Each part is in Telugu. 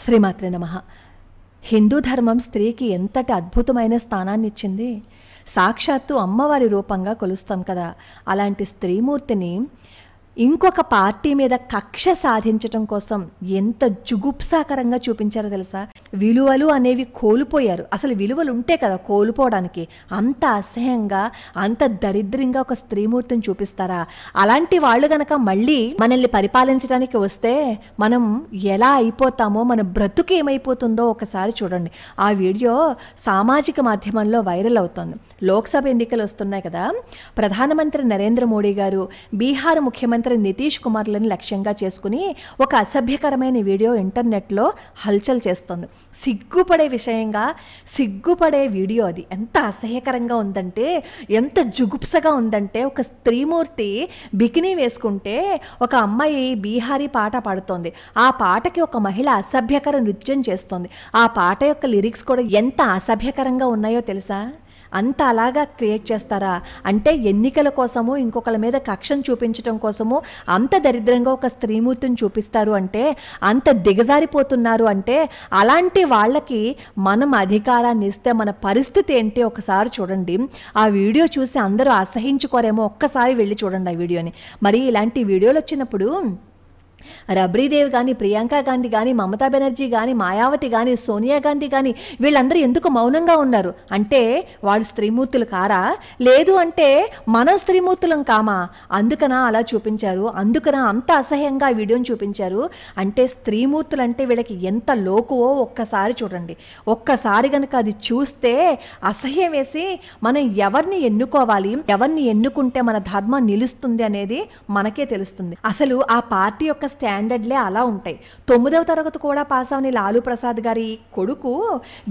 శ్రీమాత్రే నమః. హిందూ ధర్మం స్త్రీకి ఎంతటి అద్భుతమైన స్థానాన్ని ఇచ్చింది. సాక్షాత్తు అమ్మవారి రూపంగా కొలుస్తాం కదా. అలాంటి స్త్రీమూర్తిని ఇంకొక పార్టీ మీద కక్ష సాధించటం కోసం ఎంత జుగుప్సాకరంగా చూపించారో తెలుసా. విలువలు అనేవి కోల్పోయారు. అసలు విలువలు ఉంటే కదా కోల్పోవడానికి. అంత అసహ్యంగా, అంత దరిద్రంగా ఒక స్త్రీమూర్తిని చూపిస్తారా? అలాంటి వాళ్ళు గనక మళ్ళీ మనల్ని పరిపాలించడానికి వస్తే మనం ఎలా అయిపోతామో, మన బ్రతుకు ఏమైపోతుందో ఒకసారి చూడండి. ఆ వీడియో సామాజిక మాధ్యమంలో వైరల్ అవుతోంది. లోక్సభ ఎన్నికలు వస్తున్నాయి కదా. ప్రధానమంత్రి నరేంద్ర మోడీ గారు బీహార్ ముఖ్యమంత్రి నితీష్ కుమార్లను లక్ష్యంగా చేసుకుని ఒక అసభ్యకరమైన వీడియో ఇంటర్నెట్లో హల్చల్ చేస్తుంది. సిగ్గుపడే విషయంగా, సిగ్గుపడే వీడియో అది. ఎంత అసహ్యకరంగా ఉందంటే, ఎంత జుగుప్సగా ఉందంటే, ఒక స్త్రీమూర్తి బికినీ వేసుకుంటే ఒక అమ్మాయి బీహారీ పాట పాడుతోంది. ఆ పాటకి ఒక మహిళ అసభ్యకర నృత్యం చేస్తోంది. ఆ పాట యొక్క లిరిక్స్ కూడా ఎంత అసభ్యకరంగా ఉన్నాయో తెలుసా. అంత అలాగా క్రియేట్ చేస్తారా? అంటే ఎన్నికల కోసము, ఇంకొకళ్ళ మీద కక్షను చూపించడం కోసము అంత దరిద్రంగా ఒక స్త్రీమూర్తిని చూపిస్తారు అంటే, అంత దిగజారిపోతున్నారు అంటే, అలాంటి వాళ్ళకి మనం అధికారాన్ని ఇస్తే మన పరిస్థితి ఏంటి ఒకసారి చూడండి. ఆ వీడియో చూసి అందరూ అసహించుకోరేమో, ఒక్కసారి వెళ్ళి చూడండి ఆ వీడియోని. మరి ఇలాంటి వీడియోలు వచ్చినప్పుడు రబ్రీదేవి కానీ, ప్రియాంక గాంధీ కానీ, మమతా బెనర్జీ కానీ, మాయావతి కానీ, సోనియా గాంధీ కానీ వీళ్ళందరూ ఎందుకు మౌనంగా ఉన్నారు? అంటే వాళ్ళు స్త్రీమూర్తులు కారా? లేదు అంటే మన స్త్రీమూర్తులం కామా? అందుకనా అలా చూపించారు? అందుకనా అంత అసహ్యంగా ఆ వీడియోని చూపించారు? అంటే స్త్రీమూర్తులు అంటే వీళ్ళకి ఎంత లోకువో ఒక్కసారి చూడండి. ఒక్కసారి కనుక అది చూస్తే అసహ్యం వేసి మనం ఎవరిని ఎన్నుకోవాలి, ఎవరిని ఎన్నుకుంటే మన ధర్మం నిలుస్తుంది అనేది మనకే తెలుస్తుంది. అసలు ఆ పార్టీ యొక్క స్టాండర్డ్లే అలా ఉంటాయి. 9వ తరగతి కూడా పాస్ అవని లాలూ ప్రసాద్ గారి కొడుకు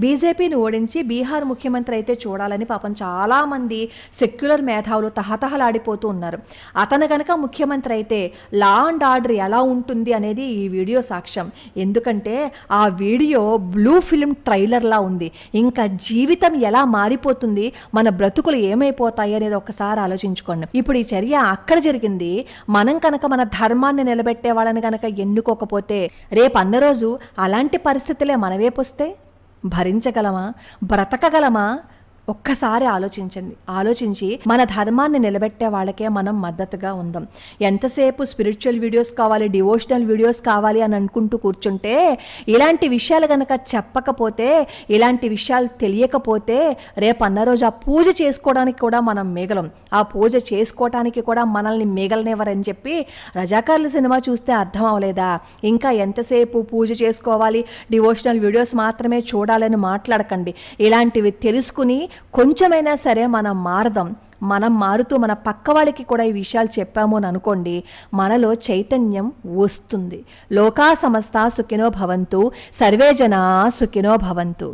బీజేపీని ఓడించి బీహార్ ముఖ్యమంత్రి అయితే చూడాలని పాపం చాలామంది సెక్యులర్ మేధావులు తహతహలాడిపోతూ ఉన్నారు. అతను గనక ముఖ్యమంత్రి అయితే లా అండ్ ఆర్డర్ ఎలా ఉంటుంది అనేది ఈ వీడియో సాక్ష్యం. ఎందుకంటే ఆ వీడియో బ్లూ ఫిల్మ్ ట్రైలర్లా ఉంది. ఇంకా జీవితం ఎలా మారిపోతుంది, మన బ్రతుకులు ఏమైపోతాయి అనేది ఒకసారి ఆలోచించుకోండి. ఇప్పుడు ఈ చర్య అక్కడ జరిగింది. మనం కనుక మన ధర్మాన్ని నిలబెట్టే వాళ్ళని కనుక ఎన్నుకోకపోతే రేపన్న రోజు అలాంటి పరిస్థితులే మన వైపు వస్తే భరించగలమా, బ్రతకగలమా? ఒక్కసారి ఆలోచించండి. ఆలోచించి మన ధర్మాన్ని నిలబెట్టే వాళ్ళకే మనం మద్దతుగా ఉందాం. ఎంతసేపు స్పిరిచువల్ వీడియోస్ కావాలి, డివోషనల్ వీడియోస్ కావాలి అని అనుకుంటూ కూర్చుంటే, ఇలాంటి విషయాలు కనుక చెప్పకపోతే, ఇలాంటి విషయాలు తెలియకపోతే రేపన్న రోజు ఆ పూజ చేసుకోవడానికి కూడా మనం మిగలం. ఆ పూజ చేసుకోవటానికి కూడా మనల్ని మిగలనివ్వరని చెప్పి రజాకార్ల సినిమా చూస్తే అర్థం అవ్వలేదా? ఇంకా ఎంతసేపు పూజ చేసుకోవాలి, డివోషనల్ వీడియోస్ మాత్రమే చూడాలని మాట్లాడకండి. ఇలాంటివి తెలుసుకుని కొంచెమైనా సరే మనం మారదాం. మనం మారుతూ మన పక్క వాళ్ళకి కూడా ఈ విషయాలు చెప్పాము అని అనుకోండి, మనలో చైతన్యం వస్తుంది. లోకా సమస్త సుఖినో భవంతు, సర్వే జనా సుఖినో భవంతు.